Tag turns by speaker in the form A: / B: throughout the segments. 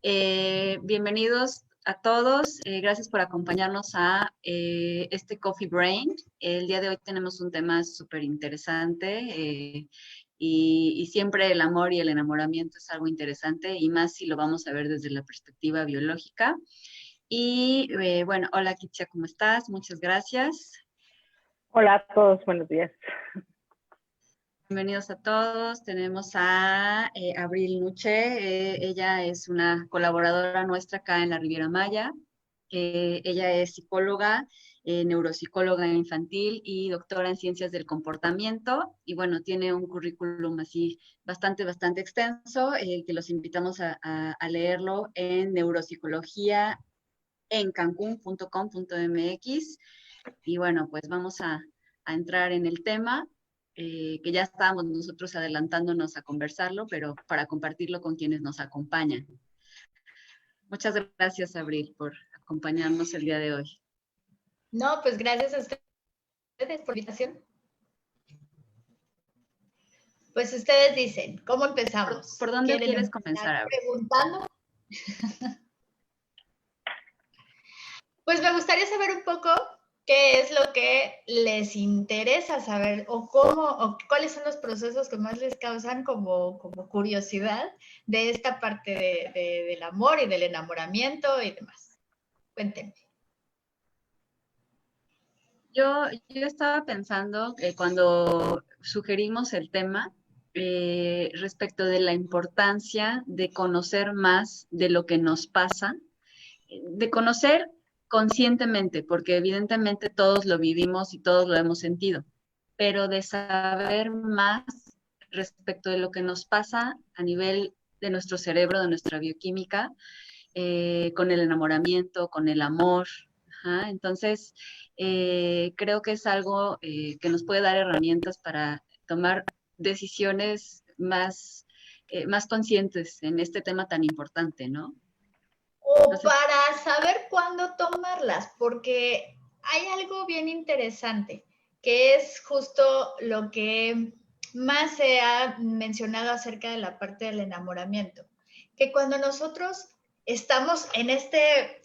A: Bienvenidos a todos. Gracias por acompañarnos a este Coffee Brain. El día de hoy tenemos un tema súper interesante y siempre el amor y el enamoramiento es algo interesante y más si lo vamos a ver desde la perspectiva biológica. Y bueno, hola Kitsia, ¿cómo estás? Muchas gracias.
B: Hola a todos, buenos días.
A: Bienvenidos a todos. Tenemos a Abril Nuche. Ella es una colaboradora nuestra acá en la Riviera Maya. Ella es psicóloga, neuropsicóloga infantil y doctora en ciencias del comportamiento. Y bueno, tiene un currículum así bastante extenso, que los invitamos a leerlo en neuropsicología en cancun.com.mx. Y bueno, pues vamos a entrar en el tema, que ya estábamos nosotros adelantándonos a conversarlo, pero para compartirlo con quienes nos acompañan. Muchas gracias, Abril, por acompañarnos el día de hoy.
C: No, pues gracias a ustedes por la invitación. Pues ustedes dicen, ¿cómo empezamos?
A: ¿Por dónde quieres comenzar, Abril?
C: Preguntando. Pues me gustaría saber un poco qué es lo que les interesa saber o cómo, o cuáles son los procesos que más les causan como curiosidad de esta parte del amor y del enamoramiento y demás. Cuéntenme.
A: Yo estaba pensando cuando sugerimos el tema respecto de la importancia de conocer más de lo que nos pasa, de conocer conscientemente, porque evidentemente todos lo vivimos y todos lo hemos sentido, pero de saber más respecto de lo que nos pasa a nivel de nuestro cerebro, de nuestra bioquímica, con el enamoramiento, con el amor. Ajá. Entonces, creo que es algo que nos puede dar herramientas para tomar decisiones más conscientes en este tema tan importante, ¿no?
C: O para saber cuándo tomarlas, porque hay algo bien interesante, que es justo lo que más se ha mencionado acerca de la parte del enamoramiento, que cuando nosotros estamos en este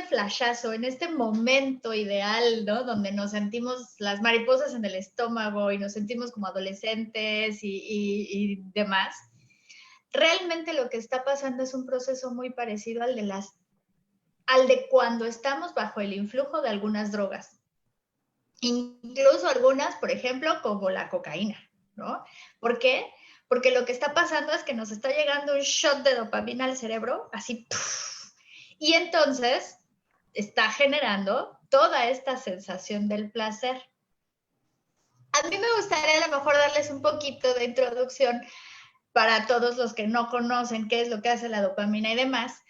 C: flashazo, en este momento ideal, ¿no? Donde nos sentimos las mariposas en el estómago y nos sentimos como adolescentes y demás, realmente lo que está pasando es un proceso muy parecido al de cuando estamos bajo el influjo de algunas drogas. Incluso algunas, por ejemplo, como la cocaína, ¿no? ¿Por qué? Porque lo que está pasando es que nos está llegando un shot de dopamina al cerebro, así, ¡puf! Y entonces está generando toda esta sensación del placer. A mí me gustaría a lo mejor darles un poquito de introducción para todos los que no conocen qué es lo que hace la dopamina y demás,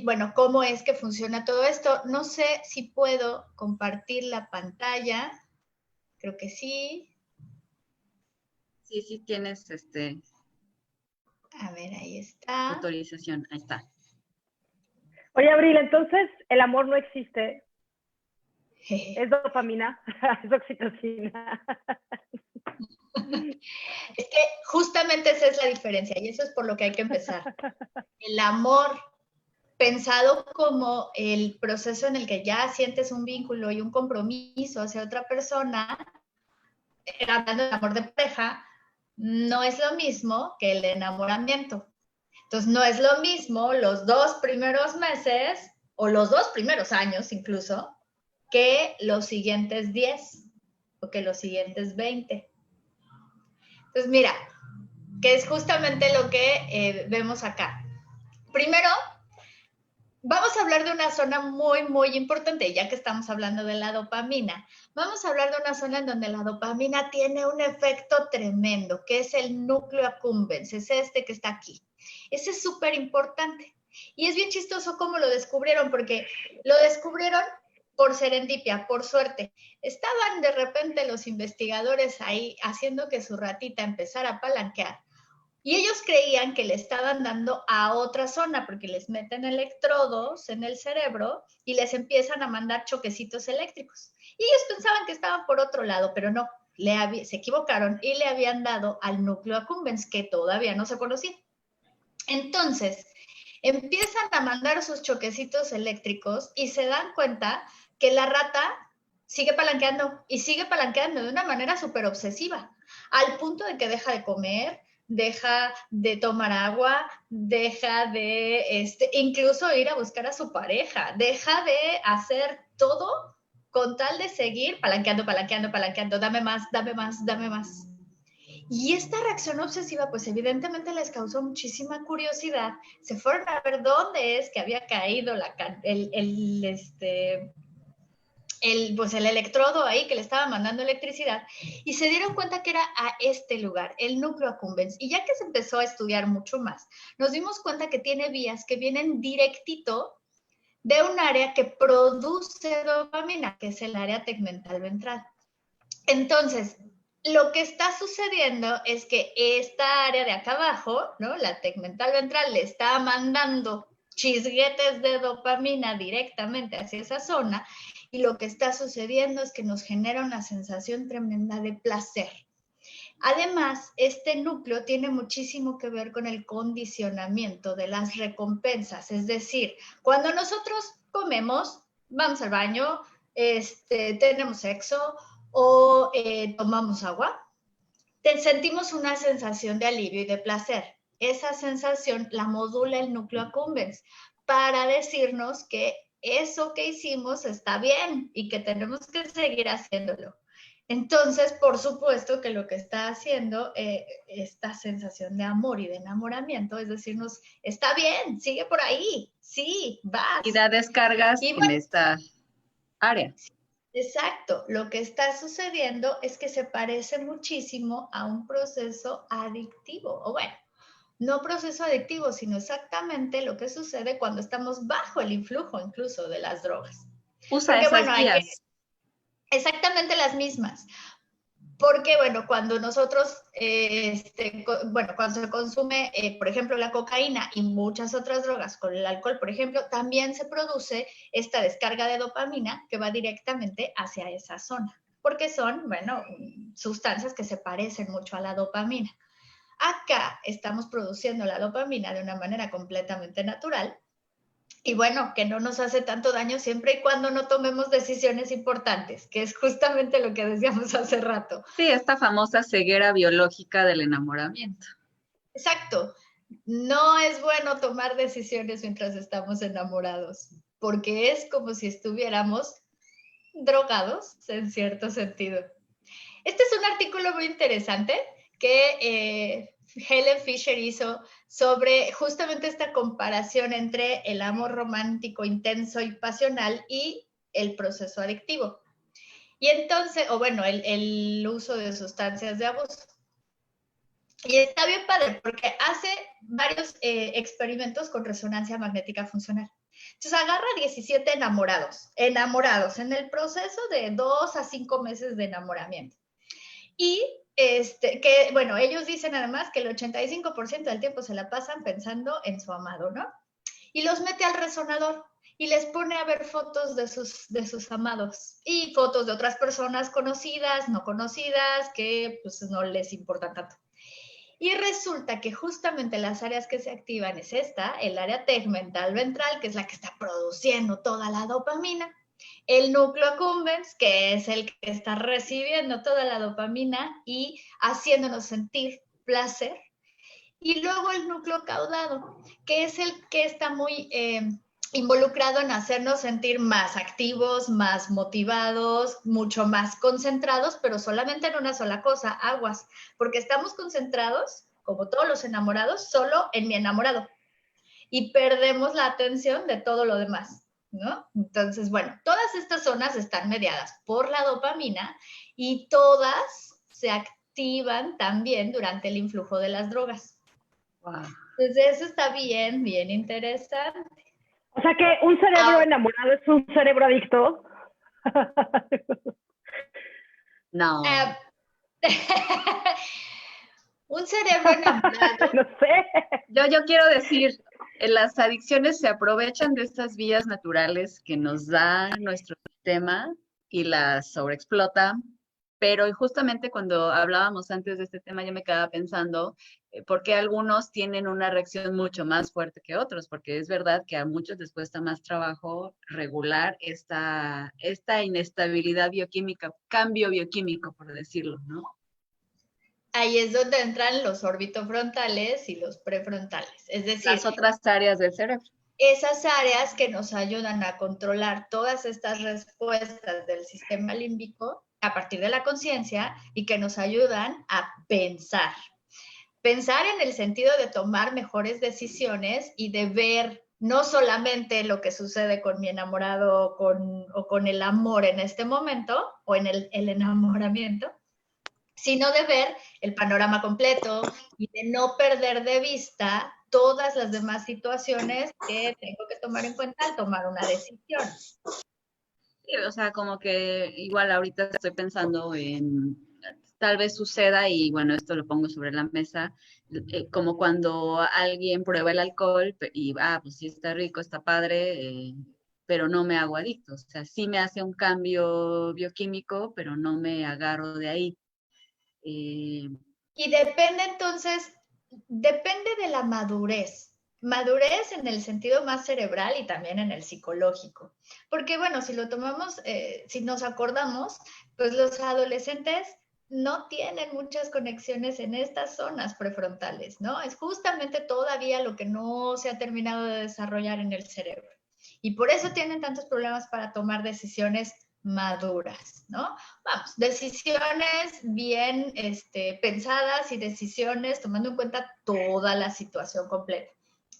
C: bueno, cómo es que funciona todo esto. No sé si puedo compartir la pantalla. Creo que sí.
A: Sí, tienes
C: A ver, ahí está.
A: autorización, ahí está.
B: Oye, Abril, entonces el amor no existe. Es dopamina, es oxitocina.
C: Es que justamente esa es la diferencia y eso es por lo que hay que empezar. El amor pensado como el proceso en el que ya sientes un vínculo y un compromiso hacia otra persona, hablando del amor de pareja, no es lo mismo que el enamoramiento. Entonces, no es lo mismo los 2 primeros meses o los 2 primeros años incluso que los siguientes 10 o que los siguientes 20. Entonces, mira, que es justamente lo que vemos acá. Primero, vamos a hablar de una zona muy importante, ya que estamos hablando de la dopamina. Vamos a hablar de una zona en donde la dopamina tiene un efecto tremendo, que es el núcleo accumbens, es este que está aquí. Ese es súper importante. Y es bien chistoso cómo lo descubrieron, porque lo descubrieron por serendipia, por suerte. Estaban de repente los investigadores ahí haciendo que su ratita empezara a palanquear. Y ellos creían que le estaban dando a otra zona porque les meten electrodos en el cerebro y les empiezan a mandar choquecitos eléctricos. Y ellos pensaban que estaban por otro lado, pero no, se equivocaron y le habían dado al núcleo accumbens, que todavía no se conocía. Entonces, empiezan a mandar sus choquecitos eléctricos y se dan cuenta que la rata sigue palanqueando y sigue palanqueando de una manera súper obsesiva, al punto de que deja de comer, deja de tomar agua, deja de incluso ir a buscar a su pareja, deja de hacer todo con tal de seguir palanqueando, palanqueando, palanqueando, dame más, dame más, dame más. Y esta reacción obsesiva, pues evidentemente les causó muchísima curiosidad. Se fueron a ver dónde es que había caído pues el electrodo ahí que le estaba mandando electricidad y se dieron cuenta que era a este lugar, el núcleo accumbens. Y ya que se empezó a estudiar mucho más, nos dimos cuenta que tiene vías que vienen directito de un área que produce dopamina, que es el área tegmental ventral. Entonces, lo que está sucediendo es que esta área de acá abajo, ¿no? La tegmental ventral le está mandando chisguetes de dopamina directamente hacia esa zona y lo que está sucediendo es que nos genera una sensación tremenda de placer. Además, este núcleo tiene muchísimo que ver con el condicionamiento de las recompensas, es decir, cuando nosotros comemos, vamos al baño, tenemos sexo o tomamos agua, sentimos una sensación de alivio y de placer. Esa sensación la modula el núcleo accumbens para decirnos que eso que hicimos está bien y que tenemos que seguir haciéndolo. Entonces, por supuesto que lo que está haciendo esta sensación de amor y de enamoramiento es decirnos, está bien, sigue por ahí, sí, vas.
A: Y da descargas en esta área.
C: Exacto, lo que está sucediendo es que se parece muchísimo a un proceso adictivo, o bueno, no proceso adictivo, sino exactamente lo que sucede cuando estamos bajo el influjo incluso de las drogas.
A: Usa esas vías.
C: Exactamente las mismas. Porque, bueno, cuando nosotros, cuando se consume, por ejemplo, la cocaína y muchas otras drogas, con el alcohol, por ejemplo, también se produce esta descarga de dopamina que va directamente hacia esa zona, porque son, bueno, sustancias que se parecen mucho a la dopamina. Acá estamos produciendo la dopamina de una manera completamente natural, y bueno, que no nos hace tanto daño siempre y cuando no tomemos decisiones importantes, que es justamente lo que decíamos hace rato.
A: Sí, esta famosa ceguera biológica del enamoramiento.
C: Exacto. No es bueno tomar decisiones mientras estamos enamorados, porque es como si estuviéramos drogados en cierto sentido. Este es un artículo muy interesante que Helen Fisher hizo sobre justamente esta comparación entre el amor romántico intenso y pasional y el proceso adictivo. Y entonces, o bueno, el uso de sustancias de abuso. Y está bien padre porque hace varios experimentos con resonancia magnética funcional. Entonces agarra 17 enamorados en el proceso de 2 a 5 meses de enamoramiento. Y que, bueno, ellos dicen además que el 85% del tiempo se la pasan pensando en su amado, ¿no? Y los mete al resonador y les pone a ver fotos de sus amados y fotos de otras personas conocidas, no conocidas, que pues no les importan tanto. Y resulta que justamente las áreas que se activan es el área tegmental ventral, que es la que está produciendo toda la dopamina, el núcleo accumbens, que es el que está recibiendo toda la dopamina y haciéndonos sentir placer, y luego el núcleo caudado, que es el que está muy involucrado en hacernos sentir más activos, más motivados, mucho más concentrados, pero solamente en una sola cosa, aguas, porque estamos concentrados, como todos los enamorados, solo en mi enamorado y perdemos la atención de todo lo demás, ¿no? Entonces, bueno, todas estas zonas están mediadas por la dopamina y todas se activan también durante el influjo de las drogas.
A: Wow.
C: Entonces, eso está bien, bien interesante.
B: O sea que un cerebro enamorado es un cerebro adicto.
A: No.
C: Un cerebro enamorado.
B: No sé.
A: Yo quiero decir, las adicciones se aprovechan de estas vías naturales que nos da nuestro sistema y las sobreexplotan, pero justamente cuando hablábamos antes de este tema yo me quedaba pensando porque algunos tienen una reacción mucho más fuerte que otros, porque es verdad que a muchos les cuesta más trabajo regular esta inestabilidad bioquímica, cambio bioquímico, por decirlo, ¿no?
C: Ahí es donde entran los orbitofrontales y los prefrontales, es decir,
A: las otras áreas del cerebro.
C: Esas áreas que nos ayudan a controlar todas estas respuestas del sistema límbico a partir de la conciencia y que nos ayudan a pensar. Pensar en el sentido de tomar mejores decisiones y de ver no solamente lo que sucede con mi enamorado o con el amor en este momento o en el enamoramiento, sino de ver el panorama completo y de no perder de vista todas las demás situaciones que tengo que tomar en cuenta al tomar una decisión.
A: Sí, o sea, como que igual ahorita estoy pensando en, tal vez suceda, y bueno, esto lo pongo sobre la mesa, como cuando alguien prueba el alcohol y, pues sí está rico, está padre, pero no me hago adicto. O sea, sí me hace un cambio bioquímico, pero no me agarro de ahí.
C: Y depende entonces, depende de la madurez. Madurez en el sentido más cerebral y también en el psicológico. Porque bueno, si lo tomamos, si nos acordamos, pues los adolescentes no tienen muchas conexiones en estas zonas prefrontales, ¿no? Es justamente todavía lo que no se ha terminado de desarrollar en el cerebro. Y por eso tienen tantos problemas para tomar decisiones maduras, ¿no? Vamos, decisiones bien pensadas y decisiones tomando en cuenta toda la situación completa.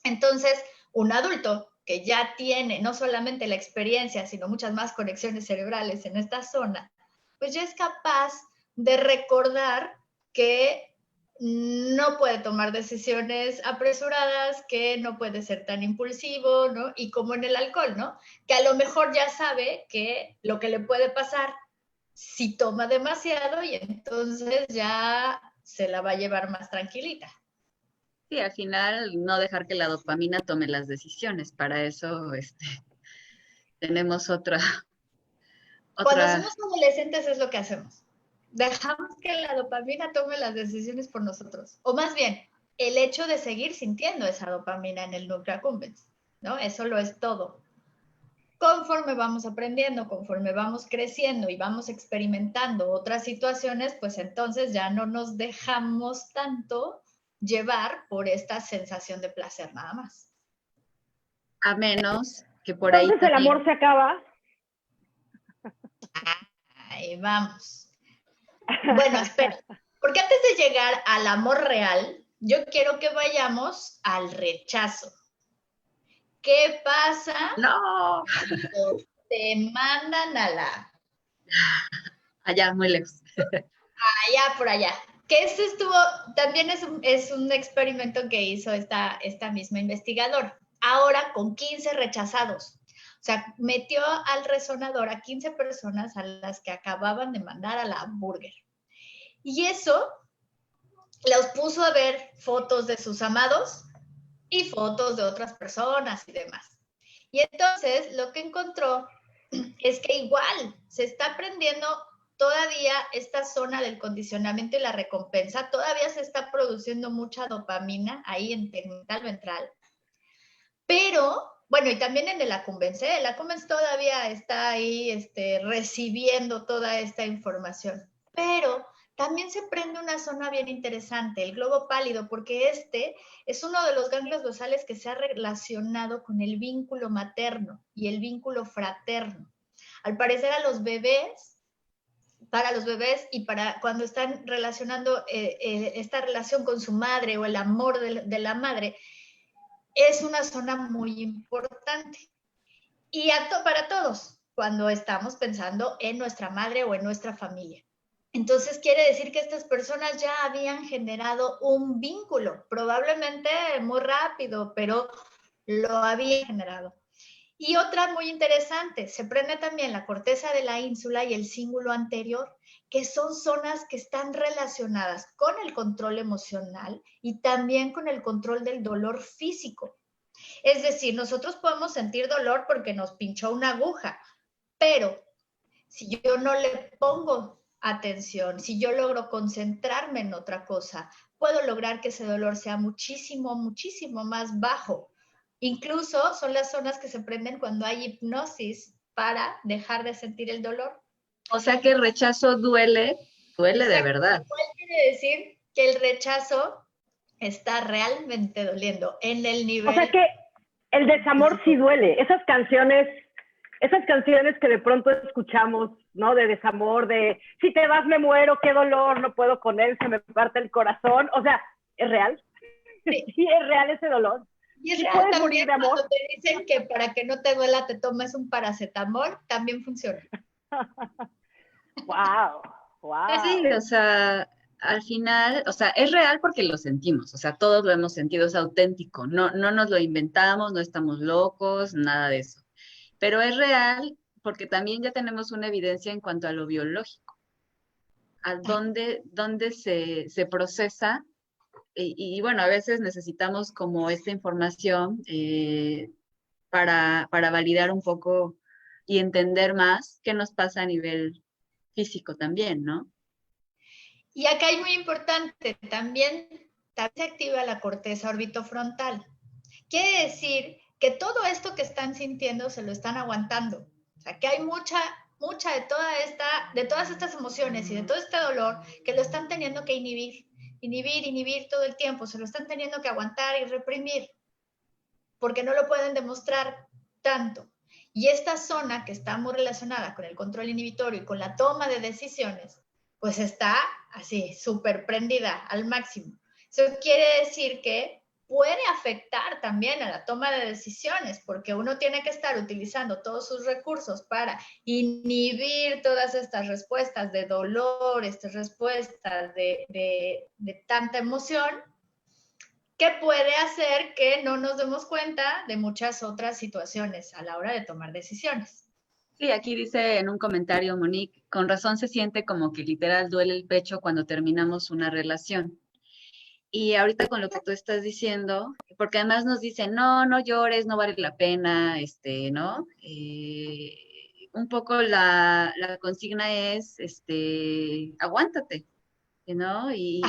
C: Entonces, un adulto que ya tiene no solamente la experiencia, sino muchas más conexiones cerebrales en esta zona, pues ya es capaz de recordar que no puede tomar decisiones apresuradas, que no puede ser tan impulsivo, ¿no? Y como en el alcohol, ¿no? Que a lo mejor ya sabe que lo que le puede pasar si toma demasiado y entonces ya se la va a llevar más tranquilita.
A: Sí, al final no dejar que la dopamina tome las decisiones. Para eso tenemos
C: Cuando
A: otra.
C: somos adolescentes es lo que hacemos. Dejamos que la dopamina tome las decisiones por nosotros. O más bien, el hecho de seguir sintiendo esa dopamina en el núcleo accumbens, ¿no? Eso lo es todo. Conforme vamos aprendiendo, conforme vamos creciendo y vamos experimentando otras situaciones, pues entonces ya no nos dejamos tanto llevar por esta sensación de placer nada más.
A: A menos que por ahí
B: Entonces el
A: también.
B: amor se acaba.
C: Ahí vamos. Bueno, espera, porque antes de llegar al amor real, yo quiero que vayamos al rechazo. ¿Qué pasa
A: No,
C: cuando te mandan a la...
A: allá, muy lejos.
C: allá por allá? Que esto estuvo, también es un experimento que hizo esta misma investigadora. Ahora con 15 rechazados. O sea, metió al resonador a 15 personas a las que acababan de mandar a la burger. Y eso los puso a ver fotos de sus amados y fotos de otras personas y demás. Y entonces lo que encontró es que igual se está aprendiendo todavía esta zona del condicionamiento y la recompensa, todavía se está produciendo mucha dopamina ahí en tegmental ventral, pero bueno, y también en el accumbens, el accumbens todavía está ahí recibiendo toda esta información, pero también se prende una zona bien interesante, el globo pálido, porque es uno de los ganglios basales que se ha relacionado con el vínculo materno y el vínculo fraterno. Al parecer a los bebés, para los bebés y para cuando están relacionando esta relación con su madre o el amor de la madre, es una zona muy importante. Y para todos, cuando estamos pensando en nuestra madre o en nuestra familia. Entonces quiere decir que estas personas ya habían generado un vínculo, probablemente muy rápido, pero lo habían generado. Y otra muy interesante, se prende también la corteza de la ínsula y el cíngulo anterior, que son zonas que están relacionadas con el control emocional y también con el control del dolor físico. Es decir, nosotros podemos sentir dolor porque nos pinchó una aguja, pero si yo no le pongo atención, si yo logro concentrarme en otra cosa, puedo lograr que ese dolor sea muchísimo, muchísimo más bajo. Incluso son las zonas que se prenden cuando hay hipnosis para dejar de sentir el dolor.
A: O sea que el rechazo duele, duele de
C: Exacto.
A: verdad.
C: Lo cual quiere decir que el rechazo está realmente doliendo en el nivel.
B: O sea que el desamor sí duele. Esas canciones que de pronto escuchamos, ¿no? De desamor, de si te vas me muero, qué dolor, no puedo con él, se me parte el corazón. O sea, ¿es real?
C: Sí,
B: Sí, es real ese dolor.
C: y es
B: ¿Sí
C: real
B: puedes morir
C: también
B: de amor?
C: cuando te dicen que para que no te duela te tomes un paracetamol, también funciona.
B: Wow,
A: Sí,
B: wow.
A: o sea, al final, o sea, es real porque lo sentimos, o sea, todos lo hemos sentido, es auténtico, no nos lo inventamos, no estamos locos, nada de eso. Pero es real porque también ya tenemos una evidencia en cuanto a lo biológico, a dónde se procesa. Y bueno, a veces necesitamos como esta información para validar un poco y entender más qué nos pasa a nivel físico también, ¿no?
C: Y acá hay muy importante, también se activa la corteza orbitofrontal. Quiere decir que todo esto que están sintiendo se lo están aguantando. O sea, que hay mucha de todas estas emociones y de todo este dolor que lo están teniendo que inhibir todo el tiempo, se lo están teniendo que aguantar y reprimir, porque no lo pueden demostrar tanto. Y esta zona que está muy relacionada con el control inhibitorio y con la toma de decisiones, pues está así, súper prendida al máximo. Eso quiere decir que puede afectar también a la toma de decisiones, porque uno tiene que estar utilizando todos sus recursos para inhibir todas estas respuestas de dolor, estas respuestas de tanta emoción, que puede hacer que no nos demos cuenta de muchas otras situaciones a la hora de tomar decisiones.
A: Sí, aquí dice en un comentario Monique, con razón se siente como que literal duele el pecho cuando terminamos una relación. Y ahorita con lo que tú estás diciendo, porque además nos dicen, no llores, no vale la pena, ¿no? Un poco la consigna es, aguántate, ¿no? Y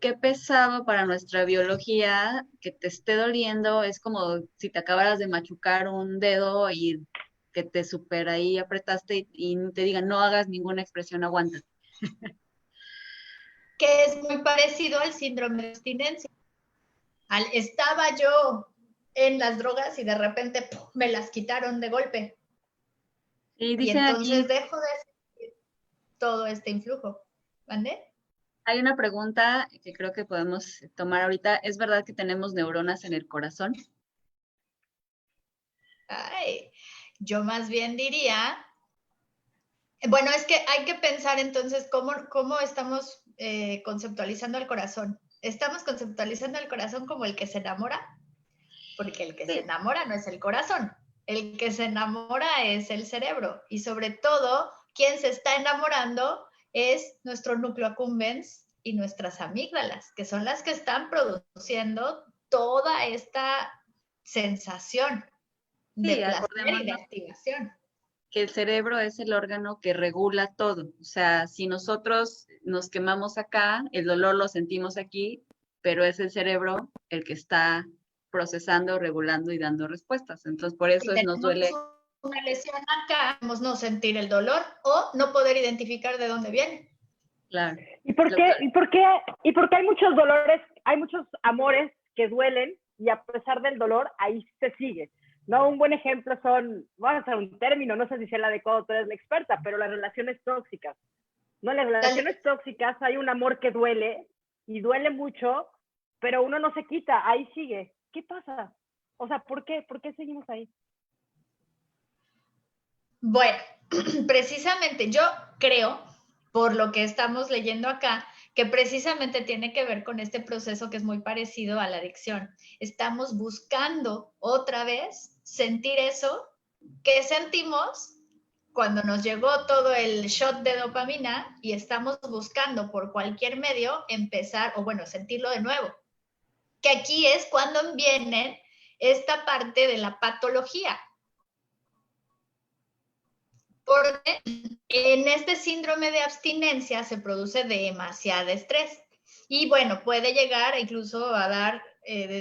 A: qué pesado para nuestra biología que te esté doliendo, es como si te acabaras de machucar un dedo y que te super ahí apretaste y te digan, no hagas ninguna expresión, aguántate.
C: Que es muy parecido al síndrome de abstinencia. Estaba yo en las drogas y de repente ¡pum!, me las quitaron de golpe.
A: Y
C: Y
A: dicen
C: entonces
A: aquí,
C: dejo de sentir todo este influjo. ¿Vale?
A: hay una pregunta que creo que podemos tomar ahorita. ¿Es verdad que tenemos neuronas en el corazón?
C: Ay, yo más bien diría, bueno, es que hay que pensar entonces cómo estamos conceptualizando el corazón. ¿Estamos conceptualizando el corazón como el que se enamora? Porque el que se
A: Sí.
C: enamora no es el corazón, el que se enamora es el cerebro. Y sobre todo, quien se está enamorando es nuestro núcleo accumbens y nuestras amígdalas, que son las que están produciendo toda esta sensación de
A: Sí,
C: placer y de
A: acordémonos
C: activación.
A: que el cerebro es el órgano que regula todo. O sea, si nosotros nos quemamos acá, el dolor lo sentimos aquí, pero es el cerebro el que está procesando, regulando y dando respuestas. Entonces, por eso
C: Si
A: nos
C: tenemos
A: duele.
C: una lesión acá, podemos no sentir el dolor o no poder identificar de dónde viene.
A: Claro.
B: ¿Y por qué? ¿Y por qué hay muchos dolores, hay muchos amores que duelen y a pesar del dolor ahí se sigue? ¿No? Un buen ejemplo son, vamos a hacer un término, no sé si sea el adecuado, tú eres la experta, pero las relaciones tóxicas. ¿No? En las relaciones tóxicas hay un amor que duele y duele mucho, pero uno no se quita, ahí sigue. ¿Qué pasa? O sea, ¿por qué? ¿Por qué seguimos ahí?
C: Bueno, precisamente yo creo, por lo que estamos leyendo acá, que precisamente tiene que ver con este proceso que es muy parecido a la adicción. Estamos buscando otra vez sentir eso que sentimos cuando nos llegó todo el shot de dopamina y estamos buscando por cualquier medio empezar, o bueno, sentirlo de nuevo. Que aquí es cuando viene esta parte de la patología. Porque en este síndrome de abstinencia se produce demasiado estrés. Y bueno, puede llegar incluso a dar,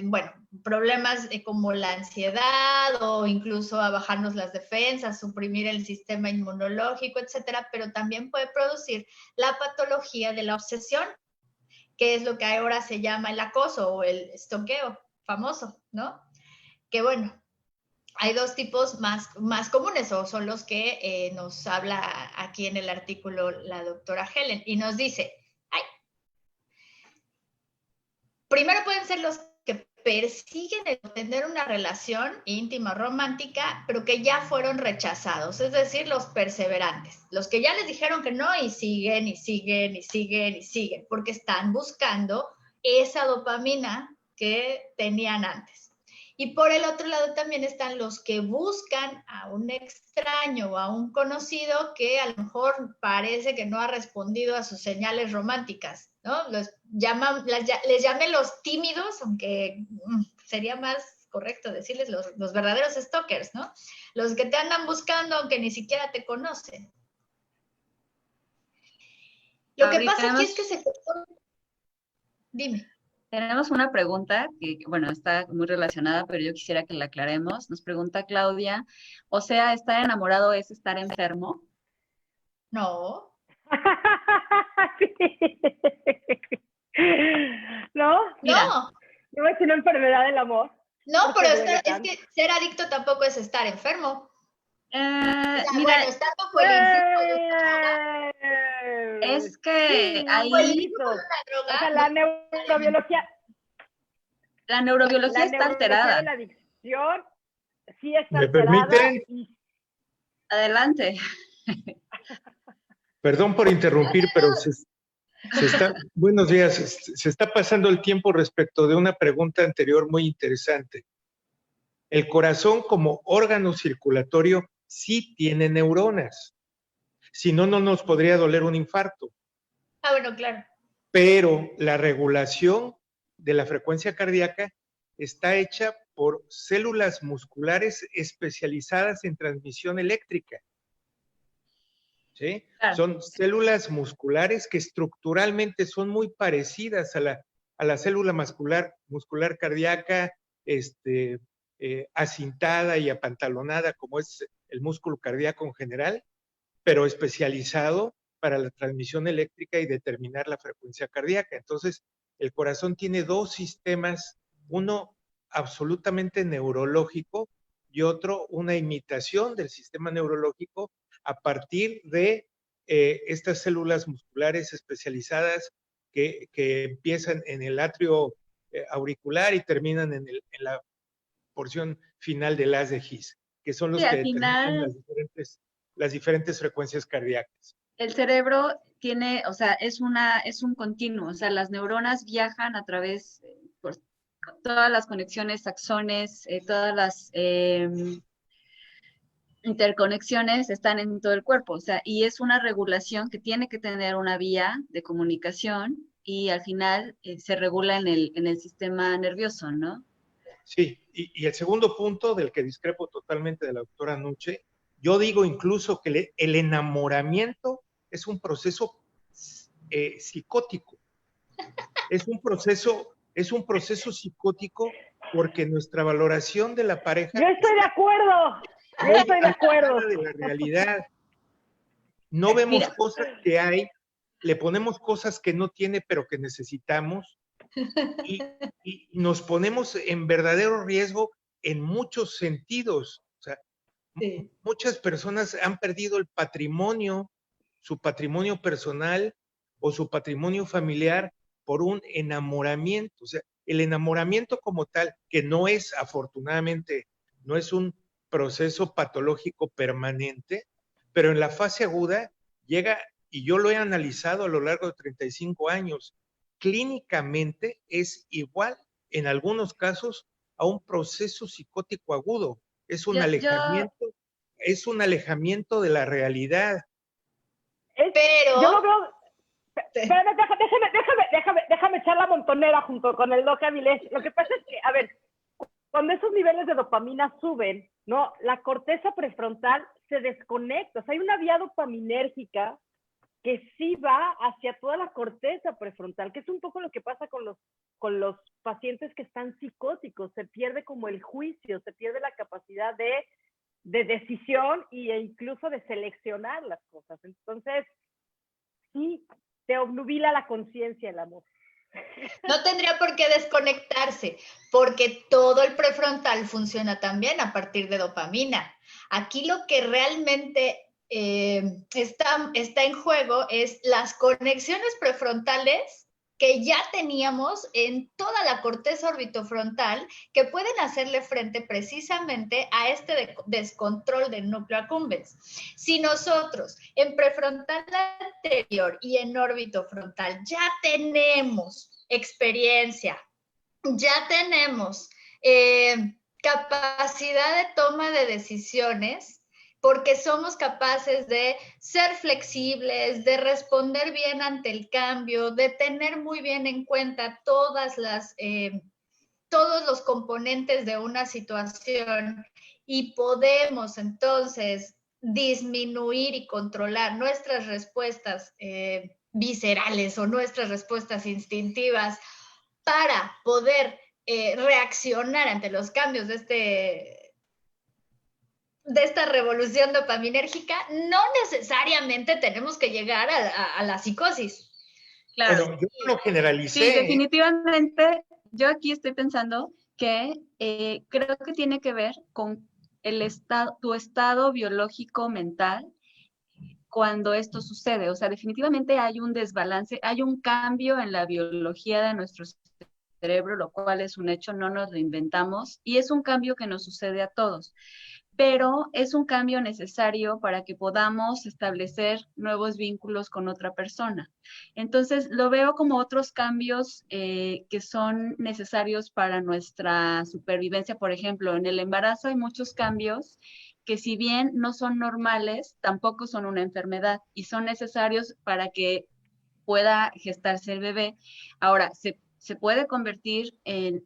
C: bueno, problemas como la ansiedad o incluso a bajarnos las defensas, suprimir el sistema inmunológico, etcétera, pero también puede producir la patología de la obsesión, que es lo que ahora se llama el acoso o el stalkeo famoso, ¿no? Que bueno, hay dos tipos más comunes, o son los que nos habla aquí en el artículo la doctora Helen, y nos dice, ay, primero pueden ser los que persiguen el tener una relación íntima, romántica, pero que ya fueron rechazados, es decir, los perseverantes, los que ya les dijeron que no y siguen y siguen y siguen y siguen, porque están buscando esa dopamina que tenían antes. Y por el otro lado también están los que buscan a un extraño o a un conocido que a lo mejor parece que no ha respondido a sus señales románticas, ¿no? Les llamen los tímidos, aunque sería más correcto decirles los verdaderos stalkers, ¿no? Los que te andan buscando aunque ni siquiera te conocen. Lo que pasa aquí es que se... Dime.
A: Tenemos una pregunta que, bueno, está muy relacionada, pero yo quisiera que la aclaremos. Nos pregunta Claudia, o sea, ¿estar enamorado es estar enfermo?
C: No.
B: ¿No?
A: Mira,
C: no.
B: ¿No es una enfermedad del amor?
C: No, pero es que ser adicto tampoco es estar enfermo. O sea,
A: mira,
C: bueno, está bajo el influjo de una droga.
A: Es que
B: sí,
A: ahí...
C: O el influjo de una droga.
B: O sea, la neurobiología...
A: La neurobiología está alterada.
B: De la adicción sí está
D: ¿Me
B: alterada.
D: permiten?
A: Adelante.
D: Perdón por interrumpir, pero buenos días, se está pasando el tiempo respecto de una pregunta anterior muy interesante. El corazón como órgano circulatorio sí tiene neuronas. Si no, no nos podría doler un infarto.
C: Ah, bueno, claro.
D: Pero la regulación de la frecuencia cardíaca está hecha por células musculares especializadas en transmisión eléctrica. ¿Sí?
A: Claro.
D: Son células musculares que estructuralmente son muy parecidas a la célula muscular cardíaca, acintada y apantalonada, como es el músculo cardíaco en general, pero especializado para la transmisión eléctrica y determinar la frecuencia cardíaca. Entonces, el corazón tiene dos sistemas, uno absolutamente neurológico y otro una imitación del sistema neurológico a partir de estas células musculares especializadas que empiezan en el atrio auricular y terminan en la porción final del haz de His, que son los que determinan las diferentes frecuencias cardíacas.
A: El cerebro tiene, o sea, es un continuo, o sea, las neuronas viajan a través, por todas las conexiones, axones, todas las interconexiones están en todo el cuerpo, o sea, y es una regulación que tiene que tener una vía de comunicación y al final se regula en el sistema nervioso, ¿no?
D: Sí, y el segundo punto del que discrepo totalmente de la doctora Nuche, yo digo incluso que el enamoramiento es un proceso psicótico. Es un proceso psicótico porque nuestra valoración de la pareja...
B: Yo estoy de acuerdo. Yo estoy de acuerdo.
D: De la realidad. No vemos cosas que hay, le ponemos cosas que no tiene pero que necesitamos y nos ponemos en verdadero riesgo en muchos sentidos. O sea, sí. Muchas personas han perdido el patrimonio, su patrimonio personal o su patrimonio familiar por un enamoramiento. O sea, el enamoramiento como tal, que no es, afortunadamente, no es un proceso patológico permanente, pero en la fase aguda llega, y yo lo he analizado a lo largo de 35 años, clínicamente es igual en algunos casos a un proceso psicótico agudo. Es un alejamiento de la realidad.
C: Pero
B: yo lo veo. Déjame echar la montonera junto con el Doc Avilés. Lo que pasa es que, a ver, cuando esos niveles de dopamina suben, ¿no? La corteza prefrontal se desconecta. O sea, hay una vía dopaminérgica que sí va hacia toda la corteza prefrontal, que es un poco lo que pasa con los pacientes que están psicóticos. Se pierde como el juicio, se pierde la capacidad de decisión e incluso de seleccionar las cosas. Entonces, sí, te obnubila la conciencia el amor.
C: No tendría por qué desconectarse, porque todo el prefrontal funciona también a partir de dopamina. Aquí lo que realmente está en juego es las conexiones prefrontales que ya teníamos en toda la corteza orbitofrontal, que pueden hacerle frente precisamente a este descontrol del núcleo accumbens. Si nosotros en prefrontal anterior y en orbitofrontal ya tenemos experiencia, ya tenemos capacidad de toma de decisiones, porque somos capaces de ser flexibles, de responder bien ante el cambio, de tener muy bien en cuenta todos los componentes de una situación, y podemos entonces disminuir y controlar nuestras respuestas viscerales o nuestras respuestas instintivas para poder reaccionar ante los cambios de esta revolución dopaminérgica. No necesariamente tenemos que llegar a la psicosis.
A: Claro.
D: Bueno, yo no lo generalicé.
A: Sí, definitivamente, yo aquí estoy pensando que creo que tiene que ver con tu estado biológico mental cuando esto sucede. O sea, definitivamente hay un desbalance, hay un cambio en la biología de nuestro cerebro, lo cual es un hecho, no nos lo inventamos, y es un cambio que nos sucede a todos, pero es un cambio necesario para que podamos establecer nuevos vínculos con otra persona. Entonces, lo veo como otros cambios que son necesarios para nuestra supervivencia. Por ejemplo, en el embarazo hay muchos cambios que, si bien no son normales, tampoco son una enfermedad y son necesarios para que pueda gestarse el bebé. Ahora, se puede convertir en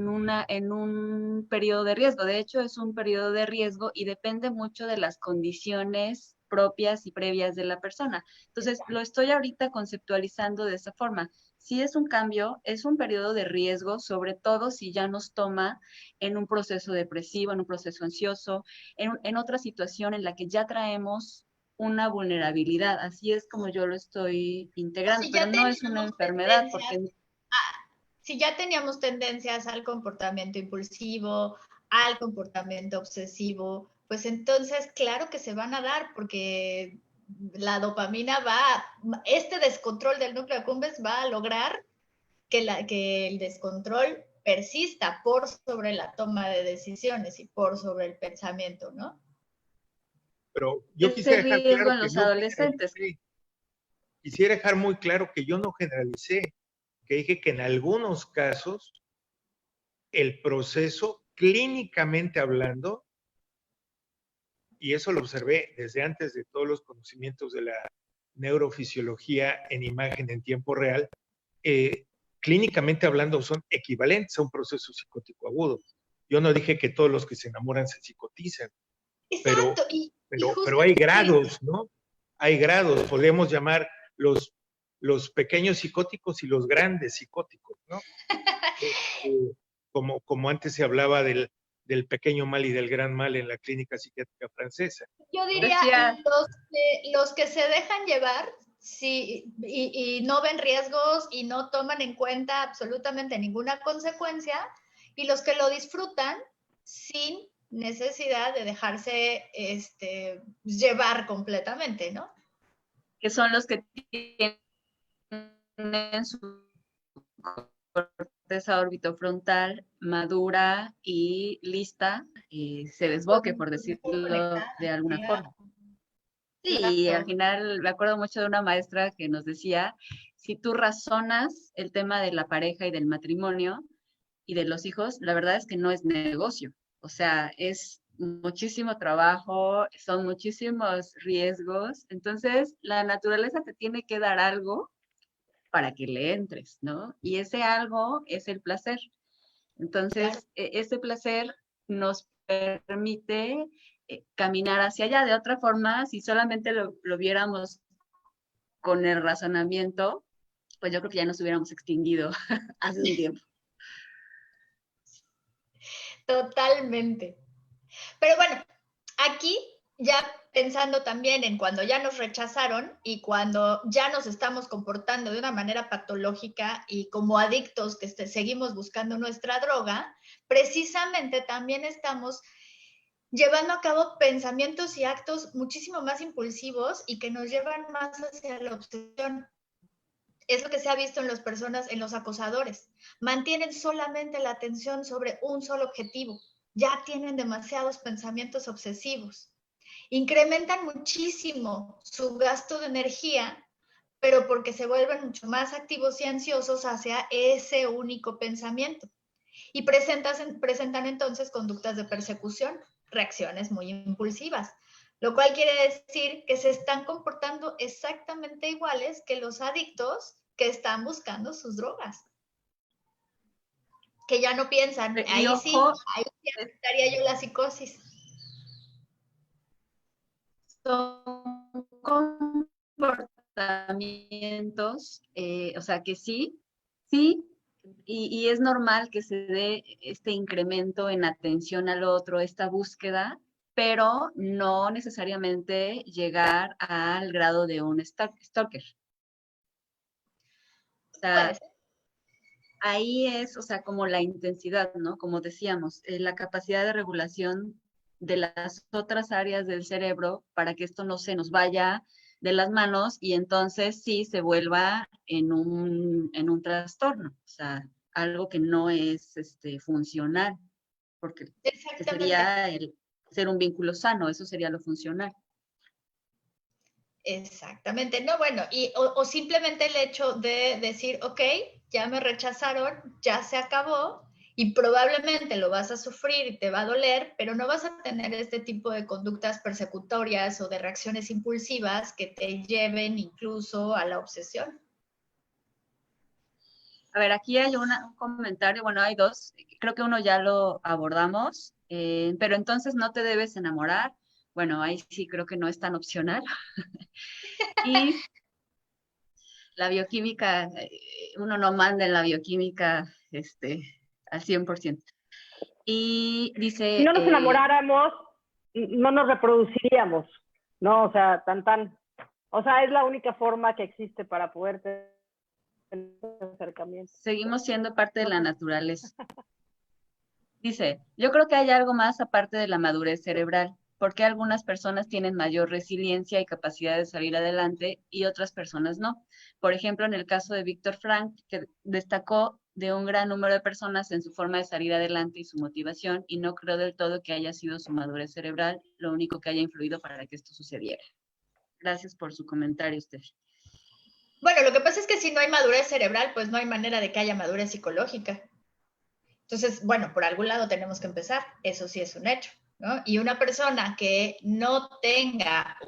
A: un periodo de riesgo. De hecho, es un periodo de riesgo y depende mucho de las condiciones propias y previas de la persona. Entonces, lo estoy ahorita conceptualizando de esa forma. Si es un cambio, es un periodo de riesgo, sobre todo si ya nos toma en un proceso depresivo, en un proceso ansioso, en otra situación en la que ya traemos una vulnerabilidad. Así es como yo lo estoy integrando,
C: Si
A: pero no es una enfermedad, porque
C: si ya teníamos tendencias al comportamiento impulsivo, al comportamiento obsesivo, pues entonces claro que se van a dar, porque la dopamina este descontrol del núcleo accumbens va a lograr que el descontrol persista por sobre la toma de decisiones y por sobre el pensamiento, ¿no?
D: Pero yo
A: ese
D: quisiera dejar
A: riesgo
D: claro
A: en
D: que
A: los
D: no
A: adolescentes.
D: generalicé. Quisiera dejar muy claro que yo no generalicé, que dije que en algunos casos el proceso, clínicamente hablando, y eso lo observé desde antes de todos los conocimientos de la neurofisiología en imagen en tiempo real, clínicamente hablando son equivalentes a un proceso psicótico agudo. Yo no dije que todos los que se enamoran se psicotizan,
C: Exacto.
D: pero hay grados, ¿no? Hay grados, podríamos llamar los pequeños psicóticos y los grandes psicóticos, ¿no? Como antes se hablaba del pequeño mal y del gran mal en la clínica psiquiátrica francesa.
C: Yo diría, los que se dejan llevar, sí, y no ven riesgos y no toman en cuenta absolutamente ninguna consecuencia, y los que lo disfrutan sin necesidad de dejarse llevar completamente, ¿no?
A: Que son los que tienen su corteza orbitofrontal madura y lista, y se desboque, por decirlo de alguna forma. Sí, y al final me acuerdo mucho de una maestra que nos decía, si tú razonas el tema de la pareja y del matrimonio y de los hijos, la verdad es que no es negocio. O sea, es muchísimo trabajo, son muchísimos riesgos. Entonces, la naturaleza te tiene que dar algo para que le entres, ¿no? Y ese algo es el placer. Entonces, ese placer nos permite caminar hacia allá. De otra forma, si solamente lo viéramos con el razonamiento, pues yo creo que ya nos hubiéramos extinguido hace un tiempo.
C: Totalmente. Pero bueno, aquí ya pensando también en cuando ya nos rechazaron y cuando ya nos estamos comportando de una manera patológica y como adictos que seguimos buscando nuestra droga, precisamente también estamos llevando a cabo pensamientos y actos muchísimo más impulsivos y que nos llevan más hacia la obsesión. Es lo que se ha visto en las personas, en los acosadores. Mantienen solamente la atención sobre un solo objetivo. Ya tienen demasiados pensamientos obsesivos. Incrementan muchísimo su gasto de energía, pero porque se vuelven mucho más activos y ansiosos hacia ese único pensamiento. Y presentan entonces conductas de persecución, reacciones muy impulsivas, lo cual quiere decir que se están comportando exactamente iguales que los adictos que están buscando sus drogas. Que ya no piensan, ahí sí estaría yo la psicosis.
A: Son comportamientos, o sea que sí, y es normal que se dé este incremento en atención al otro, esta búsqueda, pero no necesariamente llegar al grado de un stalker. O sea, ahí es, o sea, como la intensidad, ¿no? Como decíamos, la capacidad de regulación de las otras áreas del cerebro para que esto no se nos vaya de las manos y entonces sí se vuelva en un trastorno, o sea, algo que no es funcional, porque sería el ser un vínculo sano, eso sería lo funcional.
C: Exactamente, no, bueno, o simplemente el hecho de decir, ok, ya me rechazaron, ya se acabó, y probablemente lo vas a sufrir y te va a doler, pero no vas a tener este tipo de conductas persecutorias o de reacciones impulsivas que te lleven incluso a la obsesión.
A: A ver, aquí hay un comentario, bueno, hay dos, creo que uno ya lo abordamos, pero entonces no te debes enamorar. Bueno, ahí sí creo que no es tan opcional. Y la bioquímica, uno no manda en la bioquímica al 100%. Y dice...
B: Si no nos enamoráramos, no nos reproduciríamos, ¿no? O sea, o sea, es la única forma que existe para poder tener acercamiento.
A: Seguimos siendo parte de la naturaleza. Dice, yo creo que hay algo más aparte de la madurez cerebral. ¿Por qué algunas personas tienen mayor resiliencia y capacidad de salir adelante y otras personas no? Por ejemplo, en el caso de Víctor Frank, que destacó de un gran número de personas en su forma de salir adelante y su motivación, y no creo del todo que haya sido su madurez cerebral lo único que haya influido para que esto sucediera. Gracias por su comentario, usted.
C: Bueno, lo que pasa es que si no hay madurez cerebral, pues no hay manera de que haya madurez psicológica. Entonces, bueno, por algún lado tenemos que empezar, eso sí es un hecho, ¿no? Y una persona que no tenga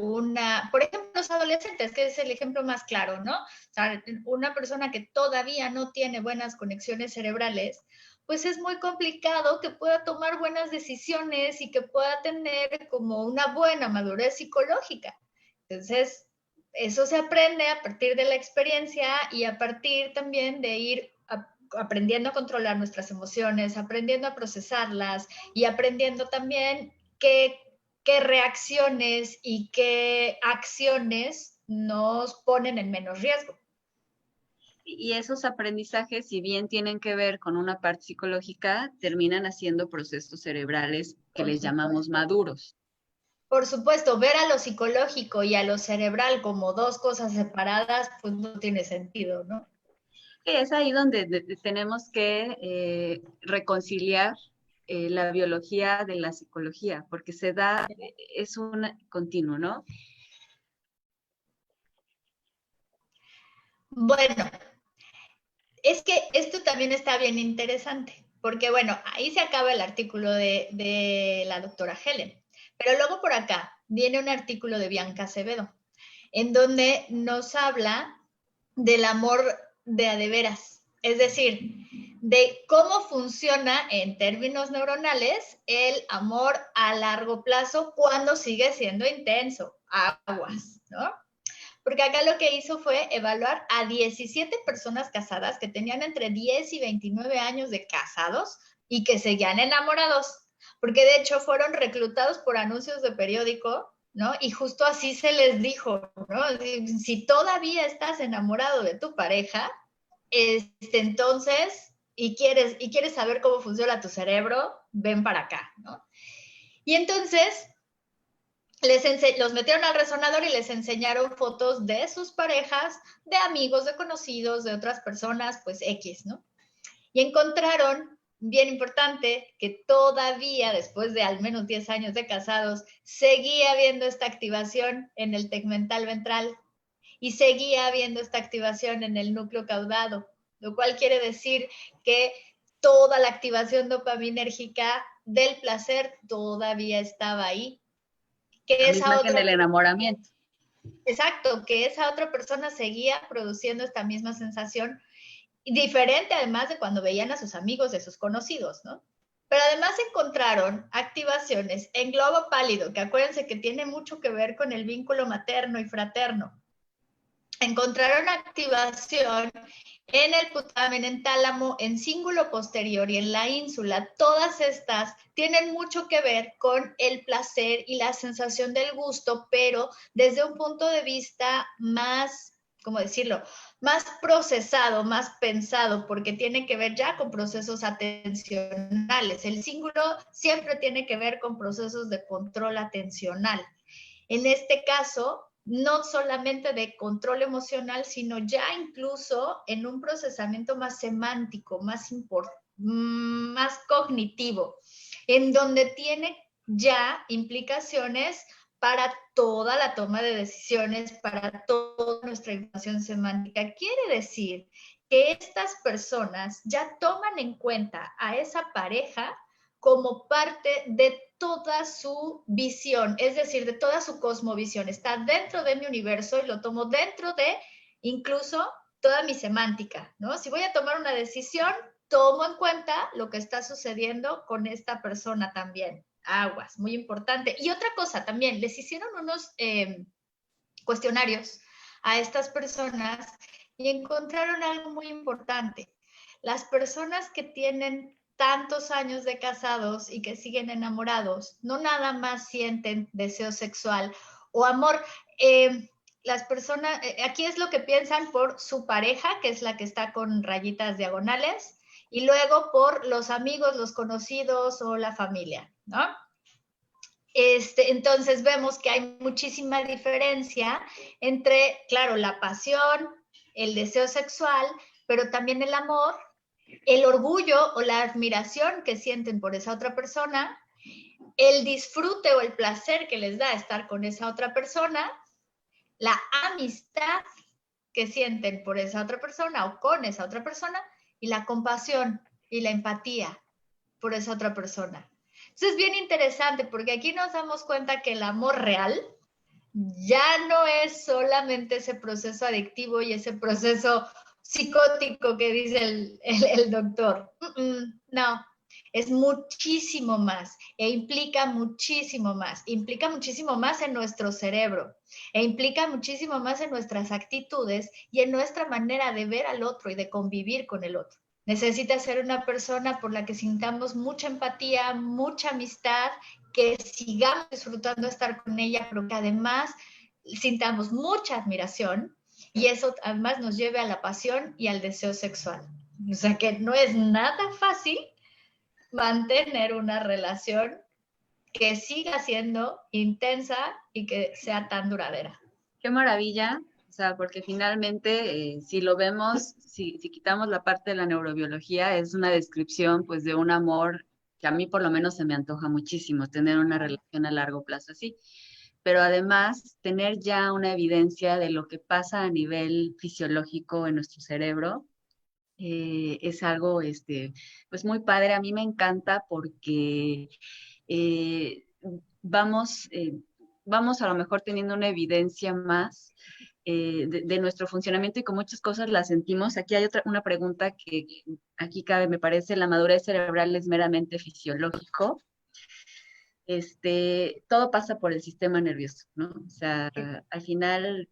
C: por ejemplo, los adolescentes, que es el ejemplo más claro, ¿no? O sea, una persona que todavía no tiene buenas conexiones cerebrales, pues es muy complicado que pueda tomar buenas decisiones y que pueda tener como una buena madurez psicológica. Entonces, eso se aprende a partir de la experiencia y a partir también de ir aprendiendo a controlar nuestras emociones, aprendiendo a procesarlas y aprendiendo también qué reacciones y qué acciones nos ponen en menos riesgo.
A: Y esos aprendizajes, si bien tienen que ver con una parte psicológica, terminan haciendo procesos cerebrales que les llamamos maduros.
C: Por supuesto, ver a lo psicológico y a lo cerebral como dos cosas separadas, pues no tiene sentido, ¿no?
A: Es ahí donde tenemos que reconciliar la biología de la psicología, porque es un continuo, ¿no?
C: Bueno, es que esto también está bien interesante, porque bueno, ahí se acaba el artículo de la doctora Helen, pero luego por acá viene un artículo de Bianca Acevedo, en donde nos habla del amor de a de veras, es decir, de cómo funciona en términos neuronales el amor a largo plazo cuando sigue siendo intenso, aguas, ¿no? porque acá lo que hizo fue evaluar a 17 personas casadas que tenían entre 10 y 29 años de casados y que seguían enamorados, porque de hecho fueron reclutados por anuncios de periódico, ¿no? Y justo así se les dijo, ¿no? Si todavía estás enamorado de tu pareja, entonces, y quieres saber cómo funciona tu cerebro, ven para acá, ¿no? Y entonces los metieron al resonador y les enseñaron fotos de sus parejas, de amigos, de conocidos, de otras personas, pues X, ¿no? Y encontraron, bien importante, que todavía después de al menos 10 años de casados, seguía habiendo esta activación en el tegmental ventral y seguía habiendo esta activación en el núcleo caudado, lo cual quiere decir que toda la activación dopaminérgica del placer todavía estaba ahí. Que
A: la misma que en el enamoramiento.
C: Exacto, que esa otra persona seguía produciendo esta misma sensación, diferente además de cuando veían a sus amigos, de sus conocidos, ¿no? Pero además encontraron activaciones en globo pálido, que acuérdense que tiene mucho que ver con el vínculo materno y fraterno. Encontraron activación en el putamen, en tálamo, en cíngulo posterior y en la ínsula. Todas estas tienen mucho que ver con el placer y la sensación del gusto, pero desde un punto de vista más, ¿cómo decirlo?, más procesado, más pensado, porque tiene que ver ya con procesos atencionales. El cíngulo siempre tiene que ver con procesos de control atencional. En este caso, no solamente de control emocional, sino ya incluso en un procesamiento más semántico, más cognitivo, en donde tiene ya implicaciones para toda la toma de decisiones, para toda nuestra información semántica. Quiere decir que estas personas ya toman en cuenta a esa pareja como parte de toda su visión, es decir, de toda su cosmovisión. Está dentro de mi universo y lo tomo dentro de incluso toda mi semántica, ¿no? Si voy a tomar una decisión, tomo en cuenta lo que está sucediendo con esta persona también. Aguas, muy importante. Y otra cosa también, les hicieron unos cuestionarios a estas personas y encontraron algo muy importante. Las personas que tienen tantos años de casados y que siguen enamorados, no nada más sienten deseo sexual o amor. Las personas, aquí es lo que piensan por su pareja, que es la que está con rayitas diagonales, y luego por los amigos, los conocidos o la familia, ¿no? Entonces vemos que hay muchísima diferencia entre, claro, la pasión, el deseo sexual, pero también el amor, el orgullo o la admiración que sienten por esa otra persona, el disfrute o el placer que les da estar con esa otra persona, la amistad que sienten por esa otra persona o con esa otra persona, y la compasión y la empatía por esa otra persona. Entonces es bien interesante porque aquí nos damos cuenta que el amor real ya no es solamente ese proceso adictivo y ese proceso psicótico que dice el doctor. No, es muchísimo más e implica muchísimo más en nuestro cerebro e implica muchísimo más en nuestras actitudes y en nuestra manera de ver al otro y de convivir con el otro. Necesita ser una persona por la que sintamos mucha empatía, mucha amistad, que sigamos disfrutando estar con ella, pero que además sintamos mucha admiración y eso además nos lleve a la pasión y al deseo sexual. O sea que no es nada fácil mantener una relación que siga siendo intensa y que sea tan duradera.
A: Qué maravilla, o sea, porque finalmente, si lo vemos, si quitamos la parte de la neurobiología, es una descripción, pues, de un amor que a mí por lo menos se me antoja muchísimo, tener una relación a largo plazo así. Pero además, tener ya una evidencia de lo que pasa a nivel fisiológico en nuestro cerebro, es algo, pues, muy padre. A mí me encanta porque eh, vamos, vamos a lo mejor teniendo una evidencia más de nuestro funcionamiento y con muchas cosas las sentimos. Aquí hay una pregunta que aquí cabe, me parece, ¿la madurez cerebral es meramente fisiológico? Todo pasa por el sistema nervioso, ¿no? O sea, al final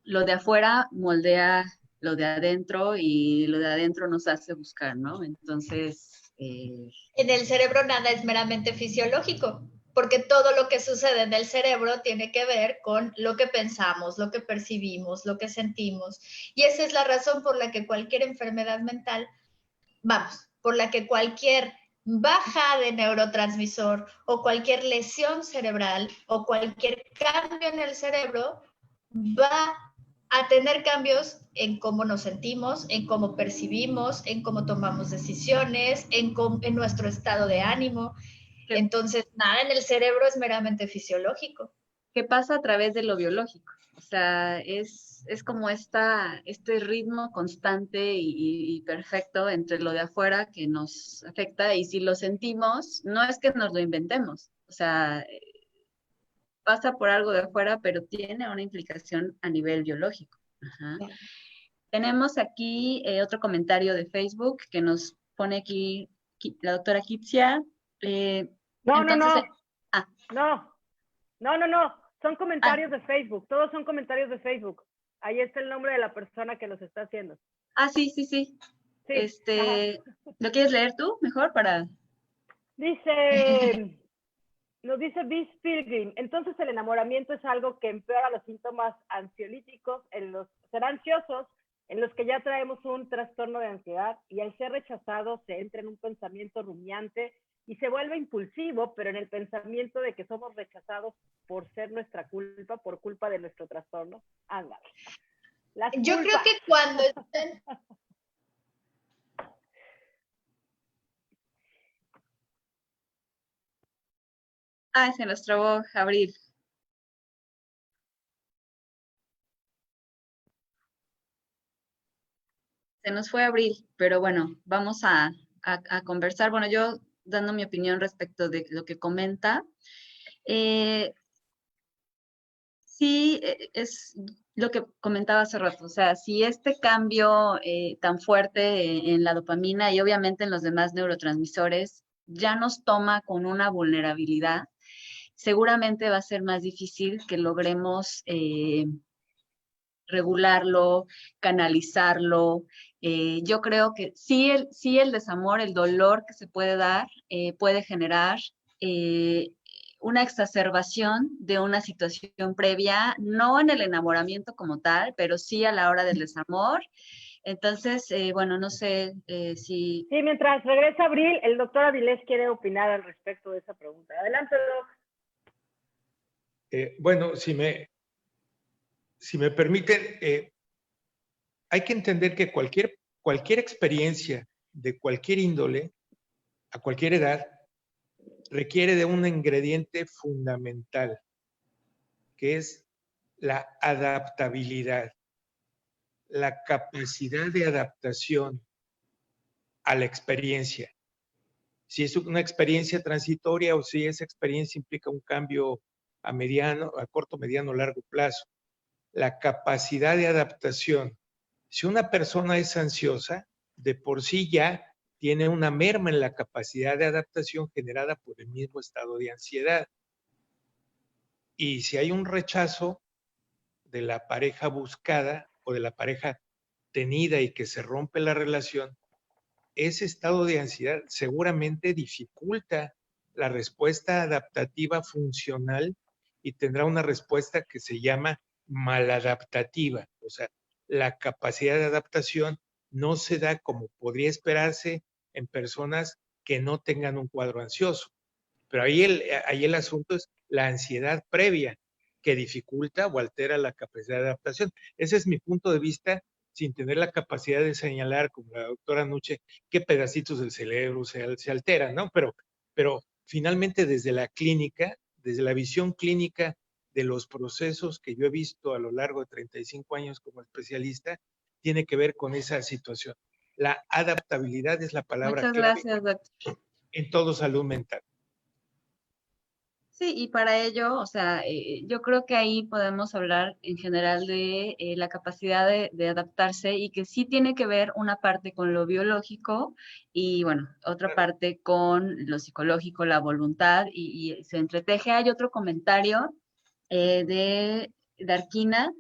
A: lo de afuera moldea lo de adentro y lo de adentro nos hace buscar, ¿no? Entonces...
C: En el cerebro nada es meramente fisiológico, porque todo lo que sucede en el cerebro tiene que ver con lo que pensamos, lo que percibimos, lo que sentimos. Y esa es la razón por la que cualquier enfermedad mental, por la que cualquier baja de neurotransmisor o cualquier lesión cerebral o cualquier cambio en el cerebro va a tener cambios en cómo nos sentimos, en cómo percibimos, en cómo tomamos decisiones, en nuestro estado de ánimo. Entonces, nada en el cerebro es meramente fisiológico.
A: ¿Qué pasa a través de lo biológico? O sea, es como este ritmo constante y perfecto entre lo de afuera que nos afecta, y si lo sentimos, no es que nos lo inventemos, o sea, pasa por algo de afuera, pero tiene una implicación a nivel biológico. Ajá. Tenemos aquí otro comentario de Facebook que nos pone aquí la doctora Kitsia.
B: No,
A: Entonces,
B: no. Son comentarios de Facebook. Todos son comentarios de Facebook. Ahí está el nombre de la persona que los está haciendo.
A: Sí. ¿Lo quieres leer tú mejor para...?
B: Nos dice Bis Pilgrim, entonces el enamoramiento es algo que empeora los síntomas ansiolíticos ser ansiosos, en los que ya traemos un trastorno de ansiedad, y al ser rechazado se entra en un pensamiento rumiante y se vuelve impulsivo, pero en el pensamiento de que somos rechazados por ser nuestra culpa, por culpa de nuestro trastorno. Ándale.
C: Yo creo que cuando estén...
A: Se nos trabó Abril. Se nos fue Abril, pero bueno, vamos a conversar. Bueno, yo dando mi opinión respecto de lo que comenta. Sí, es lo que comentaba hace rato. O sea, si este cambio tan fuerte en la dopamina y obviamente en los demás neurotransmisores ya nos toma con una vulnerabilidad, seguramente va a ser más difícil que logremos regularlo, canalizarlo. Yo creo que sí el desamor, el dolor que se puede dar, puede generar una exacerbación de una situación previa, no en el enamoramiento como tal, pero sí a la hora del desamor. Entonces, bueno, no sé si...
B: Sí, mientras regresa Abril, el doctor Avilés quiere opinar al respecto de esa pregunta. Adelante, doc.
D: Bueno, si me permiten, hay que entender que cualquier experiencia de cualquier índole, a cualquier edad, requiere de un ingrediente fundamental, que es la adaptabilidad, la capacidad de adaptación a la experiencia. Si es una experiencia transitoria o si esa experiencia implica un cambio a corto, mediano, largo plazo. La capacidad de adaptación. Si una persona es ansiosa, de por sí ya tiene una merma en la capacidad de adaptación generada por el mismo estado de ansiedad. Y si hay un rechazo de la pareja buscada o de la pareja tenida y que se rompe la relación, ese estado de ansiedad seguramente dificulta la respuesta adaptativa funcional y tendrá una respuesta que se llama maladaptativa. O sea, la capacidad de adaptación no se da como podría esperarse en personas que no tengan un cuadro ansioso. Pero ahí el asunto es la ansiedad previa que dificulta o altera la capacidad de adaptación. Ese es mi punto de vista, sin tener la capacidad de señalar, como la doctora Nuche, qué pedacitos del cerebro se alteran, ¿no? Pero finalmente desde la clínica, desde la visión clínica de los procesos que yo he visto a lo largo de 35 años como especialista, tiene que ver con esa situación. La adaptabilidad es la palabra
A: Muchas
D: clave
A: gracias, doctor.
D: en todo salud mental.
A: Sí, y para ello, o sea, yo creo que ahí podemos hablar en general de la capacidad de adaptarse, y que sí tiene que ver una parte con lo biológico y, bueno, otra parte con lo psicológico, la voluntad, y se entreteje. Hay otro comentario de Arquina.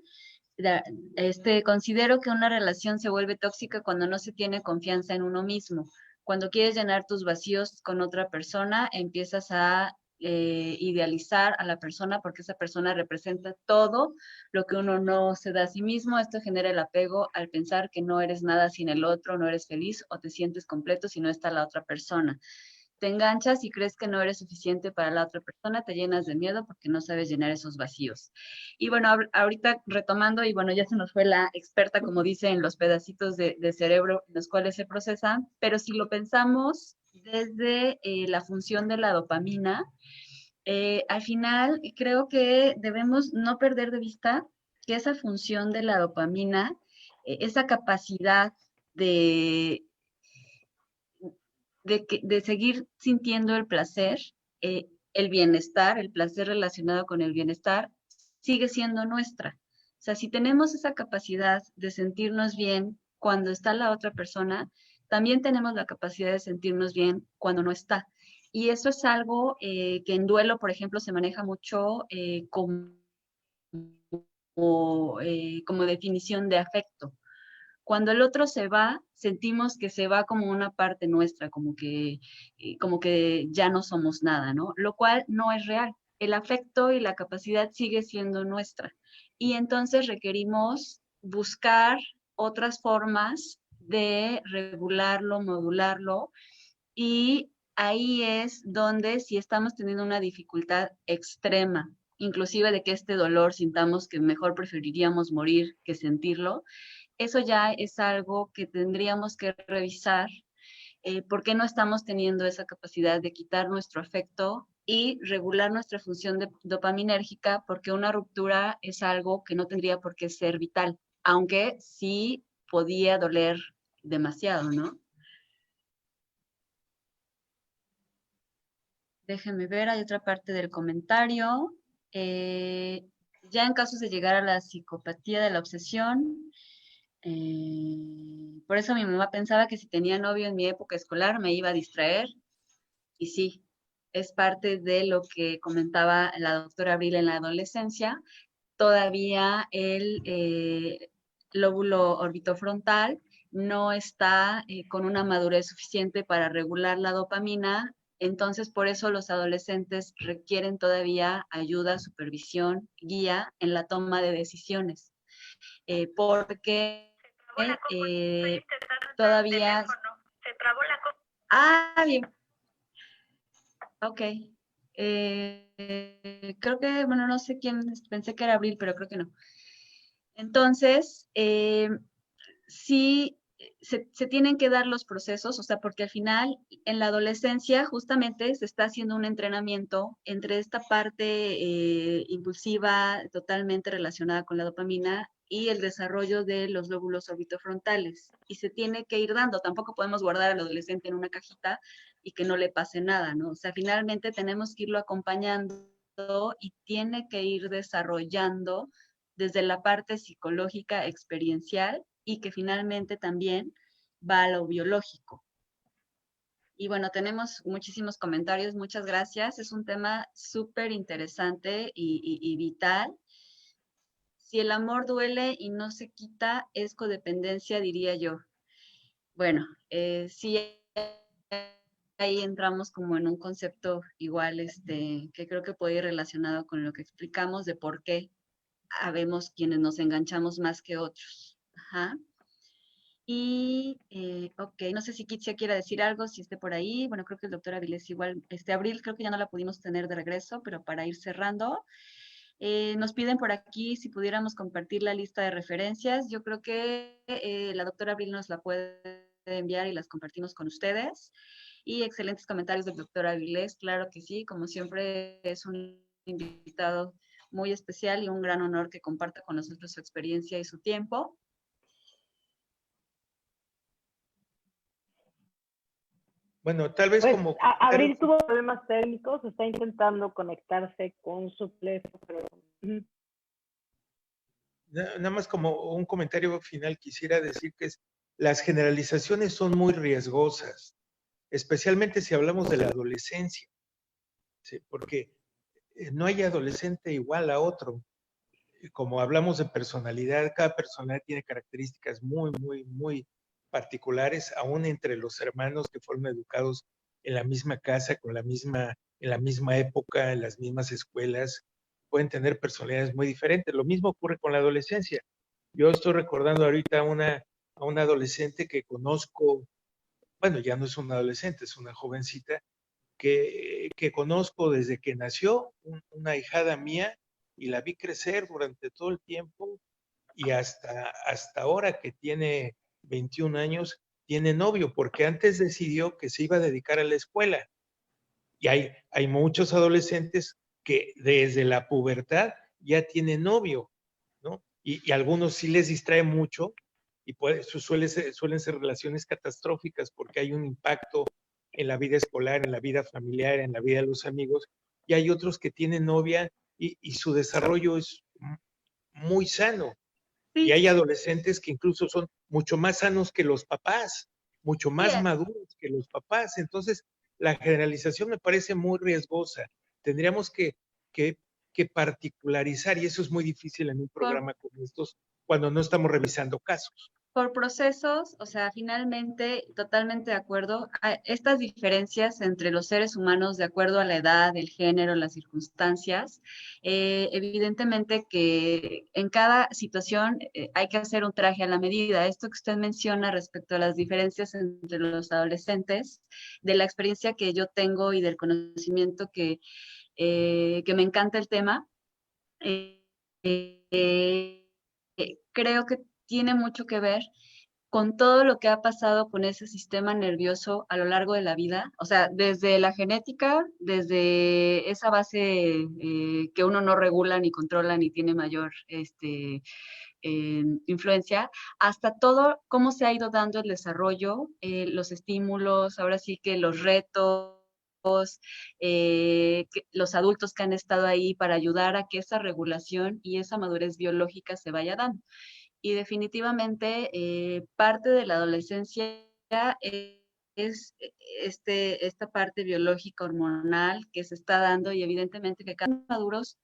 A: Considero que una relación se vuelve tóxica cuando no se tiene confianza en uno mismo. Cuando quieres llenar tus vacíos con otra persona, empiezas a idealizar a la persona porque esa persona representa todo lo que uno no se da a sí mismo. Esto genera el apego al pensar que no eres nada sin el otro, no eres feliz o te sientes completo si no está la otra persona. Te enganchas y crees que no eres suficiente para la otra persona, te llenas de miedo porque no sabes llenar esos vacíos. Y bueno, ahorita retomando, y bueno, ya se nos fue la experta, como dice, en los pedacitos de cerebro en los cuales se procesan, pero si lo pensamos desde la función de la dopamina, al final creo que debemos no perder de vista que esa función de la dopamina, esa capacidad de de seguir sintiendo el placer, el bienestar, el placer relacionado con el bienestar, sigue siendo nuestra. O sea, si tenemos esa capacidad de sentirnos bien cuando está la otra persona, también tenemos la capacidad de sentirnos bien cuando no está. Y eso es algo que en duelo, por ejemplo, se maneja mucho como definición de afecto. Cuando el otro se va, sentimos que se va como una parte nuestra, como que ya no somos nada, ¿no? Lo cual no es real. El afecto y la capacidad sigue siendo nuestra. Y entonces requerimos buscar otras formas de regularlo, modularlo. Y ahí es donde si estamos teniendo una dificultad extrema, inclusive de que este dolor sintamos que mejor preferiríamos morir que sentirlo, eso ya es algo que tendríamos que revisar, por qué no estamos teniendo esa capacidad de quitar nuestro afecto y regular nuestra función dopaminérgica, porque una ruptura es algo que no tendría por qué ser vital, aunque sí podía doler demasiado, ¿no? Déjenme ver, hay otra parte del comentario. Ya en casos de llegar a la psicopatía de la obsesión, por eso mi mamá pensaba que si tenía novio en mi época escolar me iba a distraer. Y sí, es parte de lo que comentaba la doctora Abril en la adolescencia. Todavía el lóbulo orbitofrontal no está con una madurez suficiente para regular la dopamina. Entonces, por eso los adolescentes requieren todavía ayuda, supervisión, guía en la toma de decisiones. Porque todavía...
C: Se trabó la cosa.
A: Ah, bien. Ok. Creo que, bueno, no sé quién, pensé que era Abril, pero creo que no. Entonces, sí se tienen que dar los procesos, o sea, porque al final en la adolescencia justamente se está haciendo un entrenamiento entre esta parte impulsiva totalmente relacionada con la dopamina y el desarrollo de los lóbulos orbitofrontales. Y se tiene que ir dando, tampoco podemos guardar al adolescente en una cajita y que no le pase nada, ¿no? O sea, finalmente tenemos que irlo acompañando y tiene que ir desarrollando desde la parte psicológica experiencial y que finalmente también va a lo biológico. Y bueno, tenemos muchísimos comentarios, muchas gracias. Es un tema súper interesante y vital. Si el amor duele y no se quita, es codependencia, diría yo. Bueno, sí, ahí entramos como en un concepto igual, que creo que puede ir relacionado con lo que explicamos de por qué habemos quienes nos enganchamos más que otros. Ajá. Y, ok, no sé si Kitsia quiera decir algo, si esté por ahí. Bueno, creo que el doctor Avilés igual, Abril creo que ya no la pudimos tener de regreso, pero para ir cerrando, nos piden por aquí si pudiéramos compartir la lista de referencias. Yo creo que la doctora Abril nos la puede enviar y las compartimos con ustedes. Y excelentes comentarios del doctor Avilés, claro que sí, como siempre es un invitado muy especial y un gran honor que comparta con nosotros su experiencia y su tiempo.
D: Bueno, tal vez
B: pues,
D: como...
B: Abril tuvo problemas técnicos, está intentando conectarse con su teléfono, pero...
D: Nada más como un comentario final quisiera decir que las generalizaciones son muy riesgosas, especialmente si hablamos de la adolescencia, ¿sí? Porque no hay adolescente igual a otro. como hablamos de personalidad, cada personalidad tiene características muy, muy, muy particulares, aún entre los hermanos que fueron educados en la misma casa, en la misma época, en las mismas escuelas, pueden tener personalidades muy diferentes. Lo mismo ocurre con la adolescencia. Yo estoy recordando ahorita a una adolescente que conozco, bueno, ya no es una adolescente, es una jovencita, que conozco desde que nació, una ahijada mía, y la vi crecer durante todo el tiempo y hasta ahora que tiene 21 años, tiene novio, porque antes decidió que se iba a dedicar a la escuela. Y hay muchos adolescentes que desde la pubertad ya tienen novio, ¿no? Y algunos sí les distrae mucho y suelen ser relaciones catastróficas porque hay un impacto en la vida escolar, en la vida familiar, en la vida de los amigos, y hay otros que tienen novia y su desarrollo es muy sano. Y
A: Sí,
D: hay adolescentes que incluso son mucho más sanos que los papás, mucho
A: sí,
D: más maduros que los papás. Entonces, la generalización me parece muy riesgosa. Tendríamos que, que particularizar, y eso es muy difícil en un
A: por,
D: programa como estos, cuando no estamos revisando casos.
A: por procesos, o sea, finalmente, totalmente de acuerdo, estas diferencias entre los seres humanos de acuerdo a la edad, el género, las circunstancias, evidentemente que en cada situación hay que hacer un traje a la medida. Esto que usted menciona respecto a las diferencias entre los adolescentes, de la experiencia que yo tengo y del conocimiento que me encanta el tema, eh, eh, creo que tiene mucho que ver con todo lo que ha pasado con ese sistema nervioso a lo largo de la vida, o sea, desde la genética, desde esa base que uno no regula ni controla ni tiene mayor influencia, hasta todo cómo se ha ido dando el desarrollo, los estímulos, ahora sí que los retos, los adultos que han estado ahí para ayudar a que esa regulación y esa madurez biológica se vaya dando. Y definitivamente parte de la adolescencia es esta parte biológica hormonal que se está dando y evidentemente que cada maduros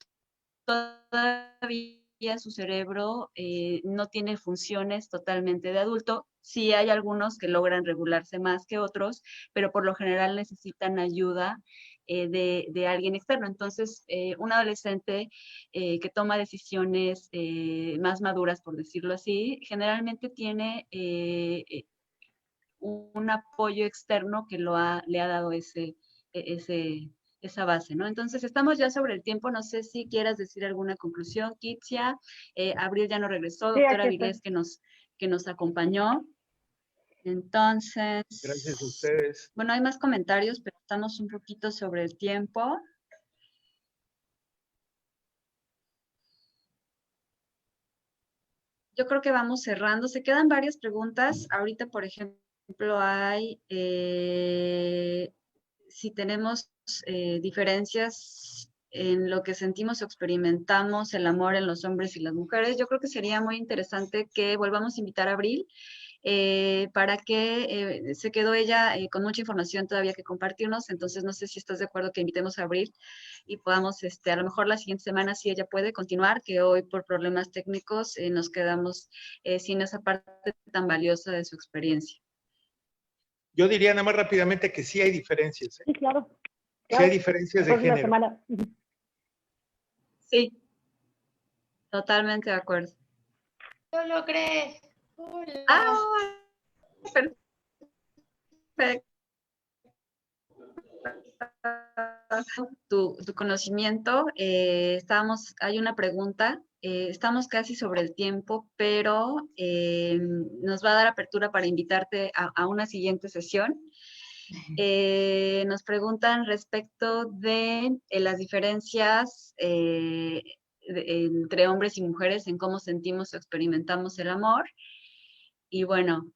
A: todavía su cerebro no tiene funciones totalmente de adulto. Sí hay algunos que logran regularse más que otros, pero por lo general necesitan ayuda de alguien externo. Entonces, un adolescente que toma decisiones más maduras, por decirlo así, generalmente tiene un apoyo externo que le ha dado esa base, ¿no? Entonces, estamos ya sobre el tiempo. No sé si quieras decir alguna conclusión, Kitsia. Abril ya no regresó,
B: Sí,
A: doctora
B: aquí está.
A: Vilés que nos acompañó. Entonces,
D: Gracias a ustedes.
A: bueno, hay más comentarios, pero estamos un poquito sobre el tiempo. Yo creo que vamos cerrando. Se quedan varias preguntas. Ahorita, por ejemplo, hay si tenemos diferencias en lo que sentimos o experimentamos el amor en los hombres y las mujeres. Yo creo que sería muy interesante que volvamos a invitar a Abril para que se quedó ella con mucha información todavía que compartirnos. Entonces, no sé si estás de acuerdo que invitemos a Abril y podamos, a lo mejor la siguiente semana, si ella puede continuar, que hoy por problemas técnicos nos quedamos sin esa parte tan valiosa de su experiencia.
D: Yo diría nada más rápidamente que sí hay diferencias.
B: Sí, claro.
D: Sí hay diferencias de género.
B: Semana.
A: Sí, totalmente de acuerdo.
C: Yo logré. Hola.
A: Ah, perfecto. Tu conocimiento, hay una pregunta, estamos casi sobre el tiempo, pero nos va a dar apertura para invitarte a una siguiente sesión. Nos preguntan respecto de las diferencias entre hombres y mujeres en cómo sentimos o experimentamos el amor. Y bueno,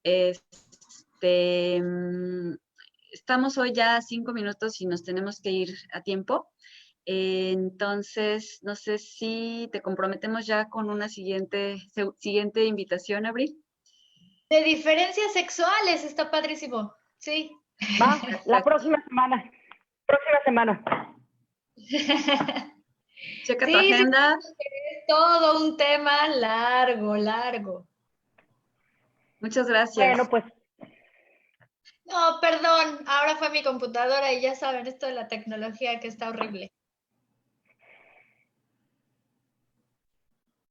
A: estamos hoy ya a 5 minutos y nos tenemos que ir a tiempo. Entonces, no sé si te comprometemos ya con una siguiente invitación, Abril.
C: De diferencias sexuales, está padrísimo. Sí.
B: Va, la próxima semana. Checa
A: tu agenda.
C: todo un tema largo, largo.
A: Muchas gracias.
B: Bueno, pues.
C: No, perdón, ahora fue mi computadora y ya saben, esto de la tecnología que está horrible.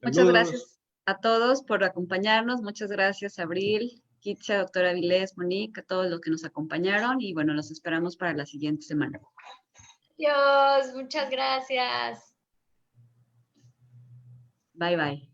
A: Muchas gracias a todos por acompañarnos. Muchas gracias, Abril, Kitsia, doctora Avilés, Monique, a todos los que nos acompañaron. Y bueno, los esperamos para la siguiente semana.
C: Dios, muchas gracias.
A: Bye, bye.